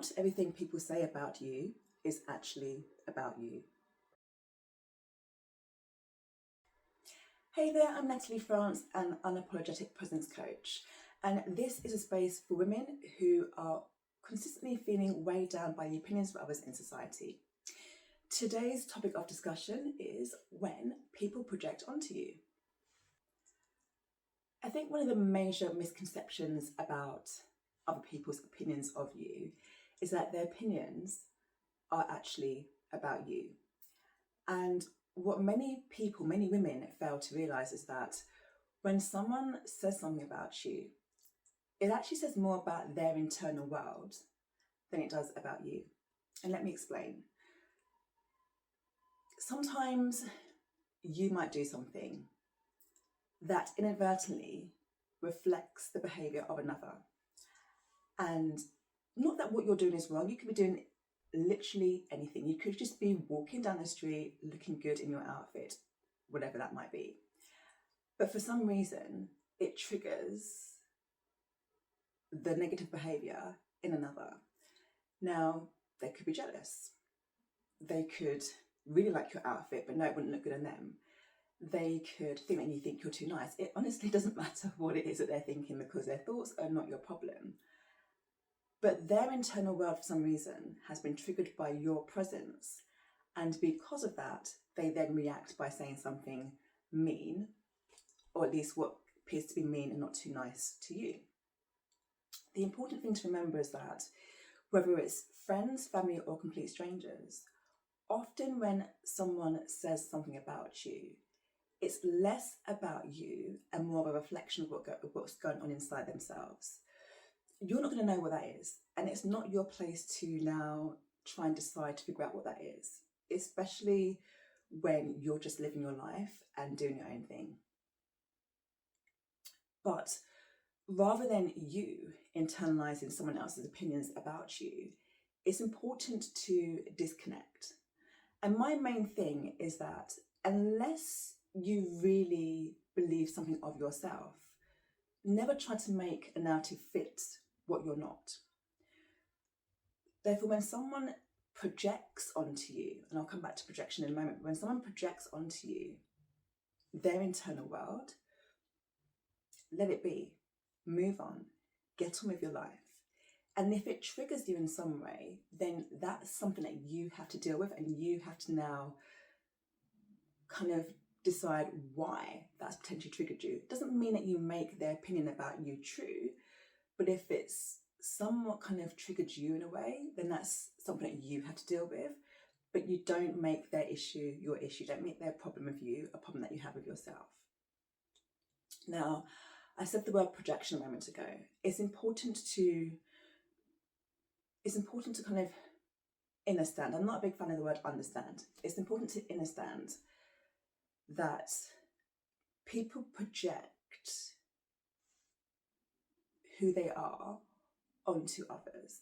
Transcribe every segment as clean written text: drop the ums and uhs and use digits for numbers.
Not everything people say about you is actually about you. Hey there, I'm Natalie France, an Unapologetic presence coach, and this is a space for women who are consistently feeling weighed down by the opinions of others in society. Today's topic of discussion is when people project onto you. I think one of the major misconceptions about other people's opinions of you is that their opinions are actually about you. And what many people, many women fail to realise is that when someone says something about you, it actually says more about their internal world than it does about you. And let me explain. Sometimes you might do something that inadvertently reflects the behaviour of another. And not that what you're doing is wrong, you could be doing literally anything. You could just be walking down the street looking good in your outfit, whatever that might be. But for some reason, it triggers the negative behaviour in another. Now, they could be jealous. They could really like your outfit, but no, it wouldn't look good on them. They could think that you think you're too nice. It honestly doesn't matter what it is that they're thinking, because their thoughts are not your problem. But their internal world, for some reason, has been triggered by your presence. And because of that, they then react by saying something mean, or at least what appears to be mean and not too nice to you. The important thing to remember is that whether it's friends, family, or complete strangers, often when someone says something about you, it's less about you and more of a reflection of what's going on inside themselves. You're not going to know what that is, and it's not your place to now try and decide to figure out what that is, especially when you're just living your life and doing your own thing. But rather than you internalizing someone else's opinions about you, it's important to disconnect. And my main thing is that unless you really believe something of yourself, never try to make a narrative fit what you're not. Therefore, when someone projects onto you, and I'll come back to projection in a moment, when someone projects onto you their internal world, let it be. Move on. Get on with your life. And if it triggers you in some way, then that's something that you have to deal with, and you have to now kind of decide why that's potentially triggered you. It doesn't mean that you make their opinion about you true, but if it's somewhat kind of triggered you in a way, then that's something that you have to deal with. But you don't make their issue your issue. Don't make their problem with you a problem that you have with yourself. Now, I said the word projection a moment ago. It's important to kind of understand. I'm not a big fan of the word understand. It's important to understand that people project who they are onto others,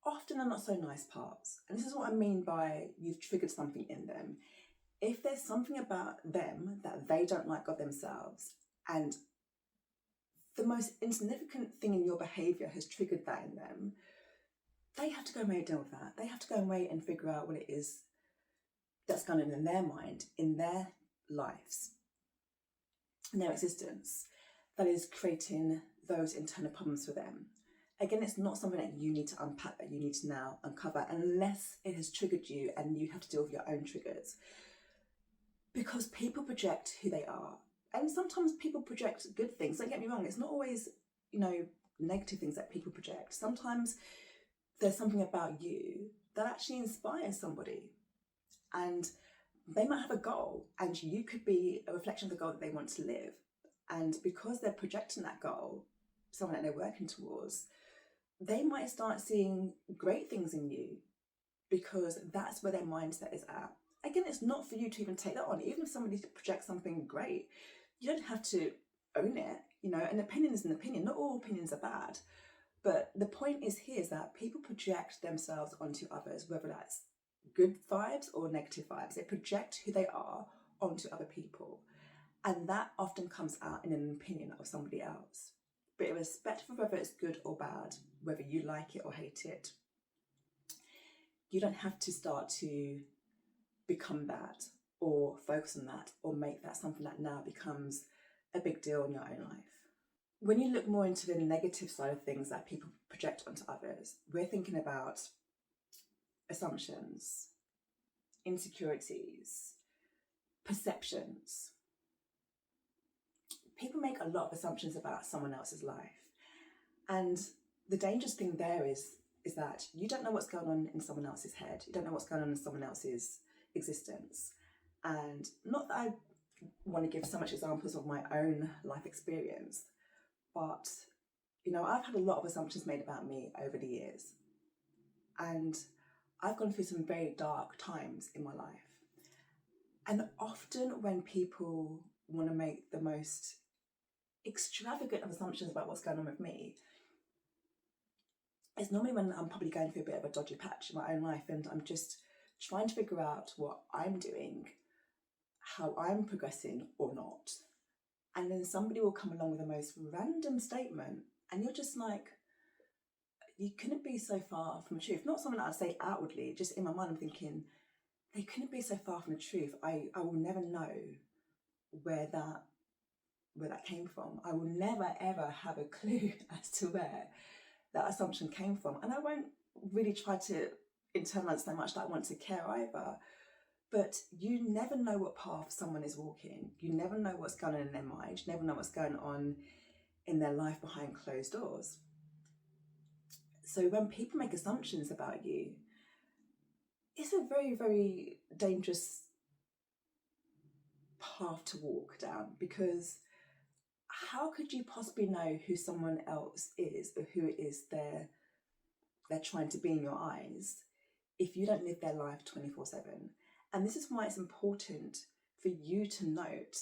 often are not so nice parts. And this is what I mean by you've triggered something in them. If there's something about them that they don't like of themselves, and the most insignificant thing in your behaviour has triggered that in them, they have to go and deal with that. They have to go and wait and figure out what it is that's going on in their mind, in their lives, in their existence, that is creating those internal problems for them. Again, it's not something that you need to unpack, that you need to now uncover, unless it has triggered you and you have to deal with your own triggers. Because people project who they are. And sometimes people project good things. Don't get me wrong, it's not always, negative things that people project. Sometimes there's something about you that actually inspires somebody. And they might have a goal, and you could be a reflection of the goal that they want to live. And because they're projecting that goal, something that they're working towards, they might start seeing great things in you because that's where their mindset is at. Again, it's not for you to even take that on. Even if somebody projects something great, you don't have to own it. An opinion is an opinion. Not all opinions are bad. But the point is here is that people project themselves onto others, whether that's good vibes or negative vibes. They project who they are onto other people. And that often comes out in an opinion of somebody else. But irrespective of whether it's good or bad, whether you like it or hate it, you don't have to start to become that or focus on that or make that something that now becomes a big deal in your own life. When you look more into the negative side of things that people project onto others, we're thinking about assumptions, insecurities, perceptions. People make a lot of assumptions about someone else's life. And the dangerous thing there is that you don't know what's going on in someone else's head. You don't know what's going on in someone else's existence. And not that I want to give so much examples of my own life experience, but, you know, I've had a lot of assumptions made about me over the years. And I've gone through some very dark times in my life. And often when people want to make the most extravagant of assumptions about what's going on with me, it's normally when I'm probably going through a bit of a dodgy patch in my own life and I'm just trying to figure out what I'm doing, how I'm progressing or not. And then somebody will come along with the most random statement and you're just like, you couldn't be so far from the truth. Not something that I'd say outwardly, just in my mind I'm thinking, they couldn't be so far from the truth. I will never know where that came from. I will never ever have a clue as to where that assumption came from. And I won't really try to internalize so much that I want to care either. But you never know what path someone is walking. You never know what's going on in their mind. You never know what's going on in their life behind closed doors. So when people make assumptions about you, it's a very, very dangerous path to walk down, because how could you possibly know who someone else is or who it is they're trying to be in your eyes if you don't live their life 24/7? And this is why it's important for you to note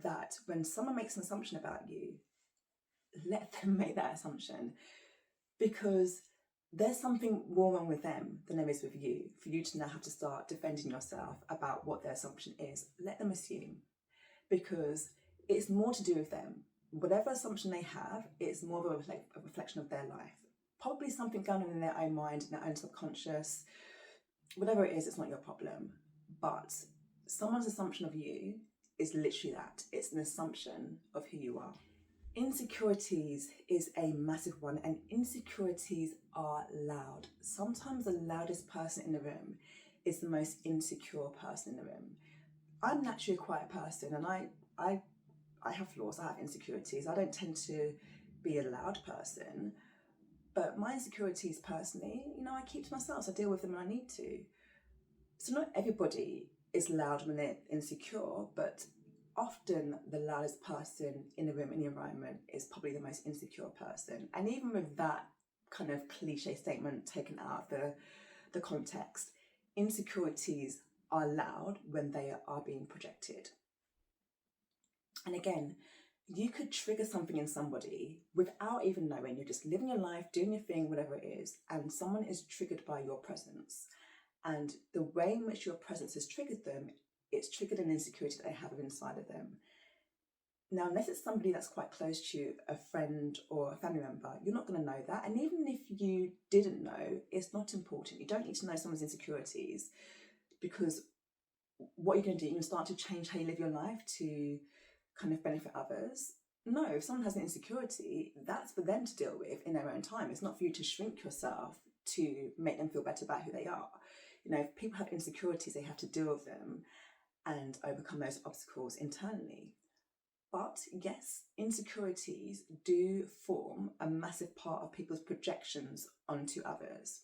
that when someone makes an assumption about you, let them make that assumption, because there's something more wrong with them than there is with you for you to now have to start defending yourself about what their assumption is. Let them assume, because it's more to do with them. Whatever assumption they have, it's more of a reflection of their life. Probably something going on in their own mind, in their own subconscious. Whatever it is, it's not your problem. But someone's assumption of you is literally that. It's an assumption of who you are. Insecurities is a massive one, and insecurities are loud. Sometimes the loudest person in the room is the most insecure person in the room. I'm naturally a quiet person, and I have flaws, I have insecurities. I don't tend to be a loud person, but my insecurities personally, you know, I keep to myself, so I deal with them when I need to. So not everybody is loud when they're insecure, but often the loudest person in the room, in the environment, is probably the most insecure person. And even with that kind of cliche statement taken out of the context, insecurities are loud when they are being projected. And again, you could trigger something in somebody without even knowing. You're just living your life, doing your thing, whatever it is, and someone is triggered by your presence. And the way in which your presence has triggered them, it's triggered an insecurity that they have inside of them. Now, unless it's somebody that's quite close to you, a friend or a family member, you're not going to know that. And even if you didn't know, it's not important. You don't need to know someone's insecurities, because what you're going to do, you're going to start to change how you live your life to kind of benefit others. No, if someone has an insecurity, that's for them to deal with in their own time. It's not for you to shrink yourself to make them feel better about who they are. You know, if people have insecurities, they have to deal with them and overcome those obstacles internally. But yes, insecurities do form a massive part of people's projections onto others.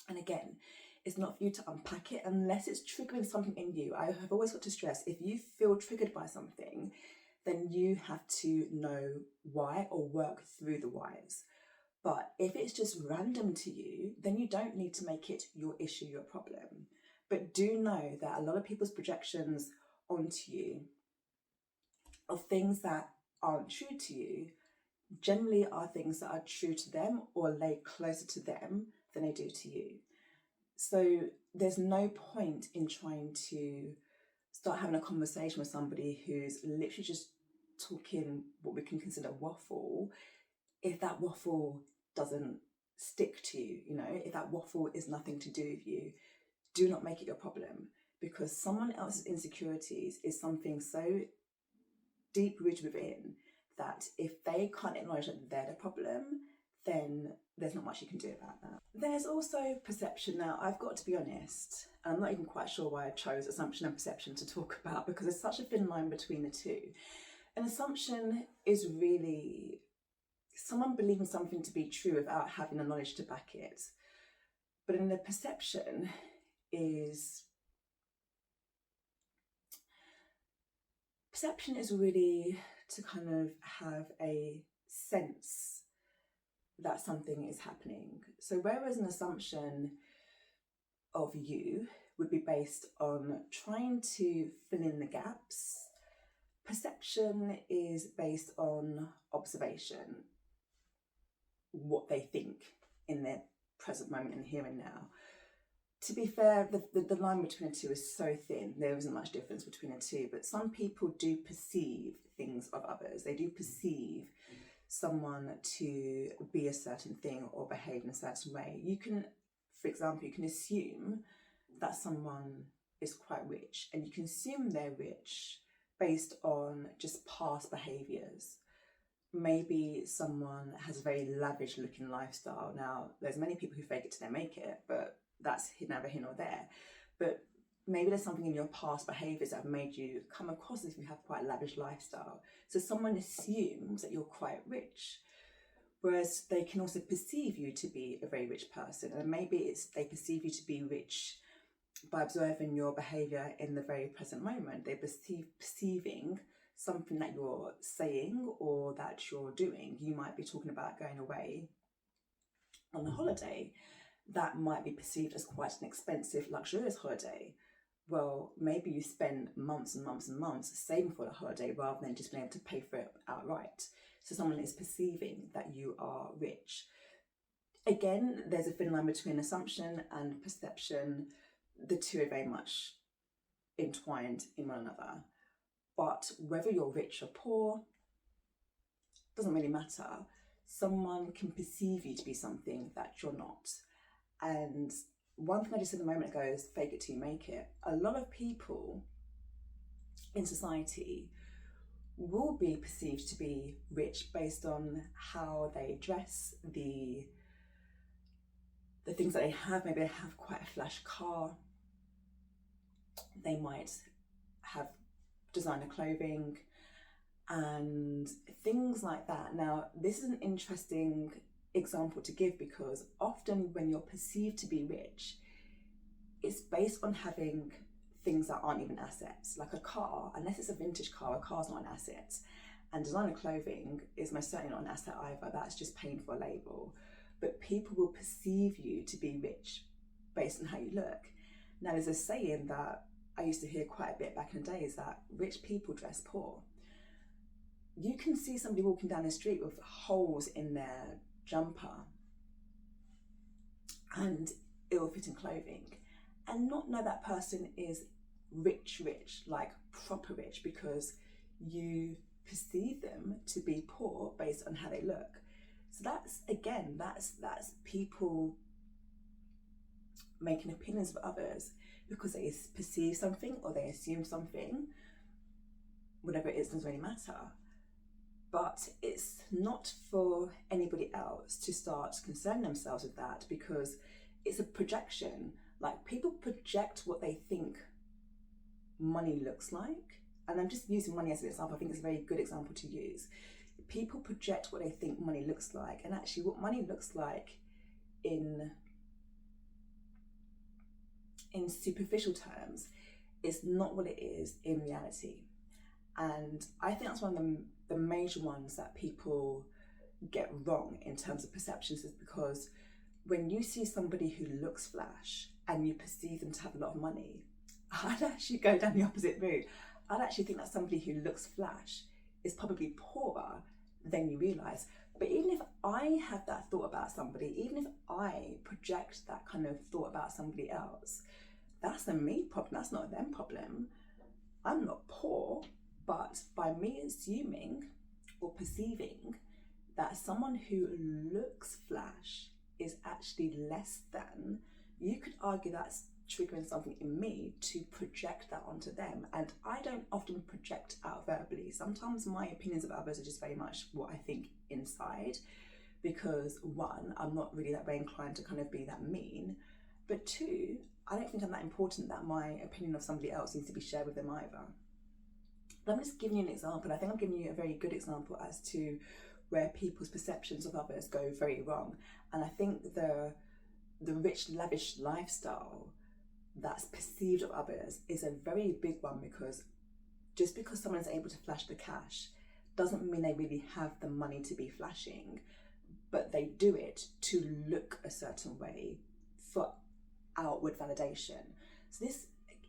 And again, it's not for you to unpack it unless it's triggering something in you. I have always got to stress, if you feel triggered by something, then you have to know why or work through the whys. But if it's just random to you, then you don't need to make it your issue, your problem. But do know that a lot of people's projections onto you of things that aren't true to you generally are things that are true to them or lay closer to them than they do to you. So there's no point in trying to start having a conversation with somebody who's literally just talking what we can consider waffle, if that waffle doesn't stick to you. You know, if that waffle is nothing to do with you, do not make it your problem, because someone else's insecurities is something so deep rooted within that if they can't acknowledge that they're the problem, then there's not much you can do about that. There's also perception. Now, I've got to be honest, and I'm not even quite sure why I chose assumption and perception to talk about, because there's such a thin line between the two. An assumption is really someone believing something to be true without having the knowledge to back it. But in the perception is really to kind of have a sense that something is happening. So whereas an assumption of you would be based on trying to fill in the gaps, perception is based on observation, what they think in their present moment and here and now. To be fair, the line between the two is so thin, there isn't much difference between the two, but some people do perceive things of others. They do perceive someone to be a certain thing or behave in a certain way. You can, for example, you can assume that someone is quite rich, and you can assume they're rich based on just past behaviours. Maybe someone has a very lavish looking lifestyle. Now, there's many people who fake it till they make it, but that's neither here nor there. But maybe there's something in your past behaviours that have made you come across as if you have quite a lavish lifestyle. So someone assumes that you're quite rich, whereas they can also perceive you to be a very rich person. And maybe they perceive you to be rich by observing your behaviour in the very present moment. They're perceiving something that you're saying or that you're doing. You might be talking about going away on a holiday. That might be perceived as quite an expensive, luxurious holiday. Well, maybe you spend months and months and months saving for the holiday rather than just being able to pay for it outright. So someone is perceiving that you are rich. Again, there's a thin line between assumption and perception. The two are very much entwined in one another. But whether you're rich or poor doesn't really matter. Someone can perceive you to be something that you're not. And one thing I just said a moment ago is fake it till you make it. A lot of people in society will be perceived to be rich based on how they dress, the things that they have. Maybe they have quite a flash car. They might have designer clothing and things like that. Now, this is an interesting example to give, because often when you're perceived to be rich, it's based on having things that aren't even assets. Like a car, unless it's a vintage car, a car's not an asset. And designer clothing is most certainly not an asset either. That's just paying for a label. But people will perceive you to be rich based on how you look. Now, there's a saying that I used to hear quite a bit back in the day, is that rich people dress poor. You can see somebody walking down the street with holes in their jumper and ill-fitting clothing and not know that person is rich, like proper rich, because you perceive them to be poor based on how they look. So that's people making opinions of others because they perceive something or they assume something. Whatever it is doesn't really matter. But it's not for anybody else to start concerning themselves with that, because it's a projection. Like, people project what they think money looks like. And I'm just using money as an example. I think it's a very good example to use. People project what they think money looks like, and actually what money looks like in superficial terms is not what it is in reality. And I think that's one of the major ones that people get wrong in terms of perceptions, is because when you see somebody who looks flash and you perceive them to have a lot of money, I'd actually go down the opposite route. I'd actually think that somebody who looks flash is probably poorer than you realise. But even if I have that thought about somebody, even if I project that kind of thought about somebody else, that's a me problem, that's not a them problem. I'm not poor, but by me assuming or perceiving that someone who looks flash is actually less than, you could argue that's triggering something in me to project that onto them. And I don't often project out verbally. Sometimes my opinions of others are just very much what I think inside, because one, I'm not really that very inclined to kind of be that mean, but two, I don't think I'm that important that my opinion of somebody else needs to be shared with them either. But I'm just giving you an example, and I think I'm giving you a very good example as to where people's perceptions of others go very wrong. And I think the rich, lavish lifestyle that's perceived of others is a very big one, because just because someone is able to flash the cash doesn't mean they really have the money to be flashing, but they do it to look a certain way for outward validation. So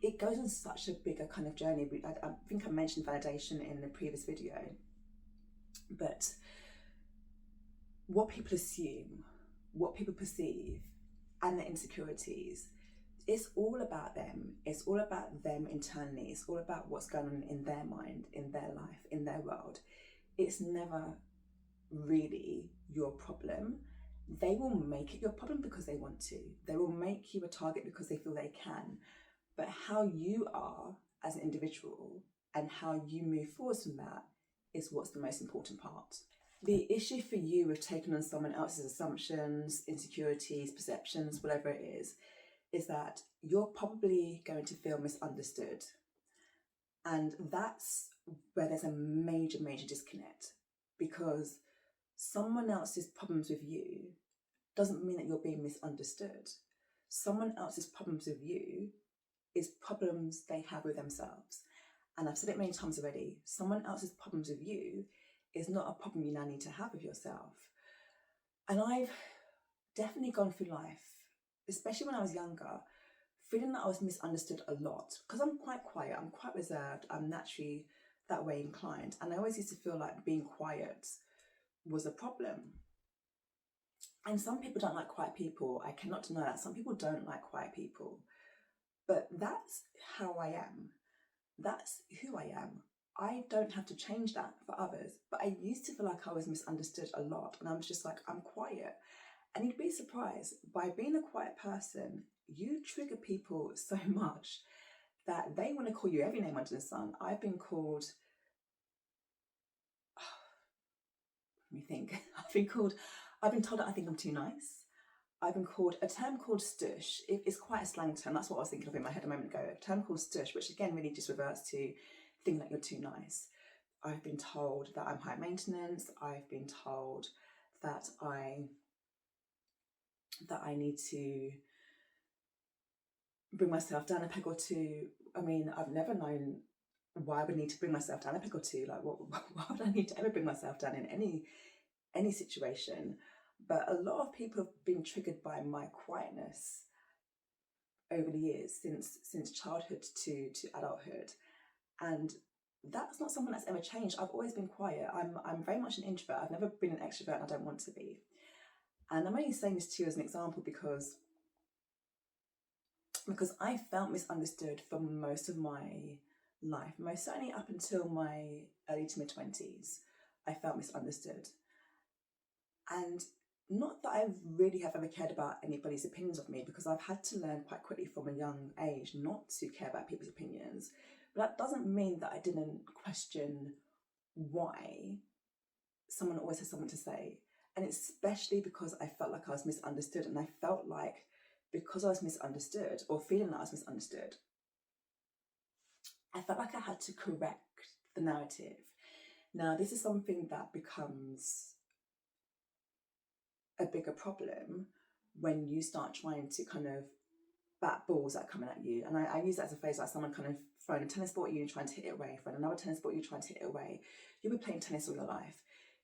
it goes on such a bigger kind of journey. I think I mentioned validation in the previous video, but what people assume, what people perceive, and their insecurities, it's all about them. It's all about them internally. It's all about what's going on in their mind, in their life, in their world. It's never really your problem. They will make it your problem because they want to. They will make you a target because they feel they can. But how you are as an individual and how you move forward from that is what's the most important part. The issue for you with taking on someone else's assumptions, insecurities, perceptions, whatever it is that you're probably going to feel misunderstood. And that's where there's a major, major disconnect, because someone else's problems with you doesn't mean that you're being misunderstood. Someone else's problems with you is problems they have with themselves. And I've said it many times already, someone else's problems with you is not a problem you now need to have with yourself. And I've definitely gone through life, especially when I was younger, feeling that I was misunderstood a lot, because I'm quite quiet, I'm quite reserved, I'm naturally that way inclined. And I always used to feel like being quiet was a problem. And some people don't like quiet people. I cannot deny that. Some people don't like quiet people. But that's how I am. That's who I am. I don't have to change that for others. But I used to feel like I was misunderstood a lot. And I'm just like, I'm quiet. And you'd be surprised, by being a quiet person, you trigger people so much that they want to call you every name under the sun. I've been called, let me think, I've been told that I think I'm too nice. I've been called a term called stush. It's quite a slang term. That's what I was thinking of in my head a moment ago. A term called stush, which again really just reverts to thinking that you're too nice. I've been told that I'm high maintenance. I've been told that I need to bring myself down a peg or two. I mean, I've never known why I would need to bring myself down a peg or two. Like, why would I need to ever bring myself down in any situation? But a lot of people have been triggered by my quietness over the years, since childhood to adulthood, and that's not something that's ever changed. I've always been quiet. I'm very much an introvert. I've never been an extrovert, and I don't want to be. And I'm only saying this to you as an example because I felt misunderstood for most of my life, most certainly up until my early to mid 20s. I felt misunderstood. And not that I really have ever cared about anybody's opinions of me, because I've had to learn quite quickly from a young age not to care about people's opinions. But that doesn't mean that I didn't question why someone always has something to say. And especially because I felt like I was misunderstood, and I felt like because I was misunderstood, or feeling that I was misunderstood, I felt like I had to correct the narrative. Now, this is something that becomes a bigger problem when you start trying to kind of bat balls that are coming at you. And I use that as a phrase, like someone kind of throwing a tennis ball at you and trying to hit it away, throwing another tennis ball at you trying to hit it away. You'll be playing tennis all your life,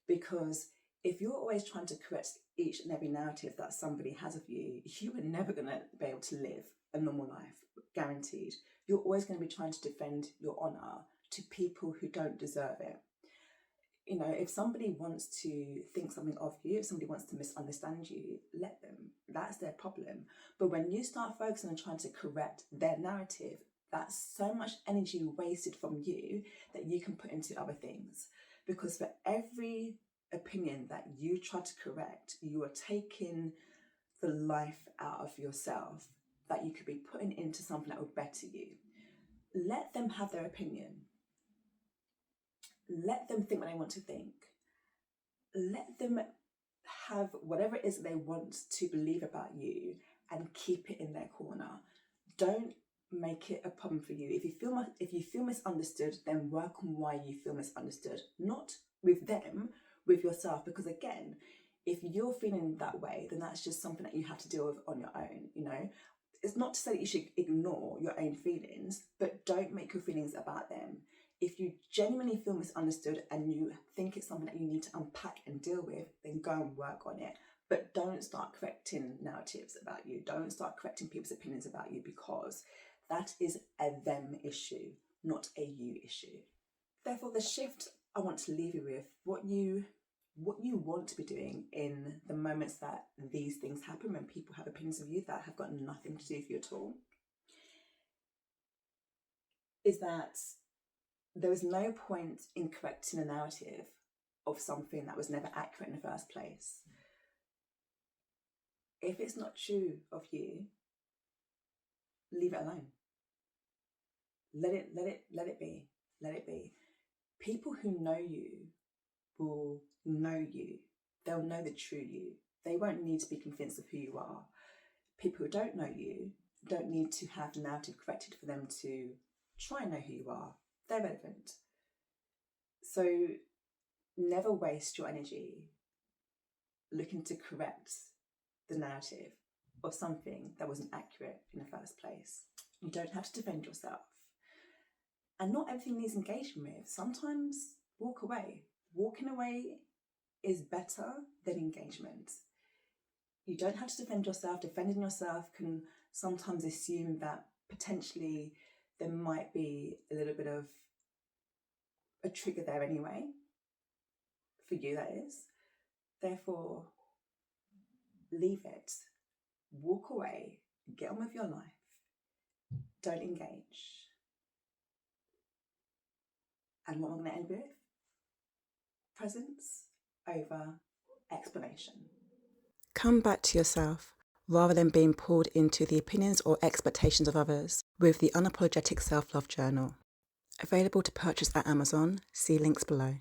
because if you're always trying to correct each and every narrative that somebody has of you, you are never going to be able to live a normal life, guaranteed. You're always going to be trying to defend your honour to people who don't deserve it. You know, if somebody wants to think something of you, if somebody wants to misunderstand you, let them. That's their problem. But when you start focusing on trying to correct their narrative, that's so much energy wasted from you that you can put into other things. Because for every opinion that you try to correct, you are taking the life out of yourself that you could be putting into something that will better you. Let them have their opinion. Let them think what they want to think. Let them have whatever it is that they want to believe about you and keep it in their corner. Don't make it a problem for you. If you feel misunderstood, then work on why you feel misunderstood. Not with them, with yourself. Because again, if you're feeling that way, then that's just something that you have to deal with on your own, you know. It's not to say that you should ignore your own feelings, but don't make your feelings about them. If you genuinely feel misunderstood and you think it's something that you need to unpack and deal with, then go and work on it. But don't start correcting narratives about you. Don't start correcting people's opinions about you, because that is a them issue, not a you issue. Therefore, the shift I want to leave you with, what you want to be doing in the moments that these things happen, when people have opinions of you that have got nothing to do with you at all, is that there is no point in correcting a narrative of something that was never accurate in the first place. If it's not true of you, leave it alone. Let it be. Let it be. People who know you will know you. They'll know the true you. They won't need to be convinced of who you are. People who don't know you don't need to have the narrative corrected for them to try and know who you are. They're relevant. So never waste your energy looking to correct the narrative of something that wasn't accurate in the first place. You don't have to defend yourself. And not everything needs engagement with. Sometimes walk away. Walking away is better than engagement. You don't have to defend yourself. Defending yourself can sometimes assume that potentially there might be a little bit of a trigger there anyway. For you, that is. Therefore, leave it. Walk away. Get on with your life. Don't engage. And what I'm going to end with? Presence over explanation. Come back to yourself rather than being pulled into the opinions or expectations of others with the Unapologetic Self-Love Journal. Available to purchase at Amazon. See links below.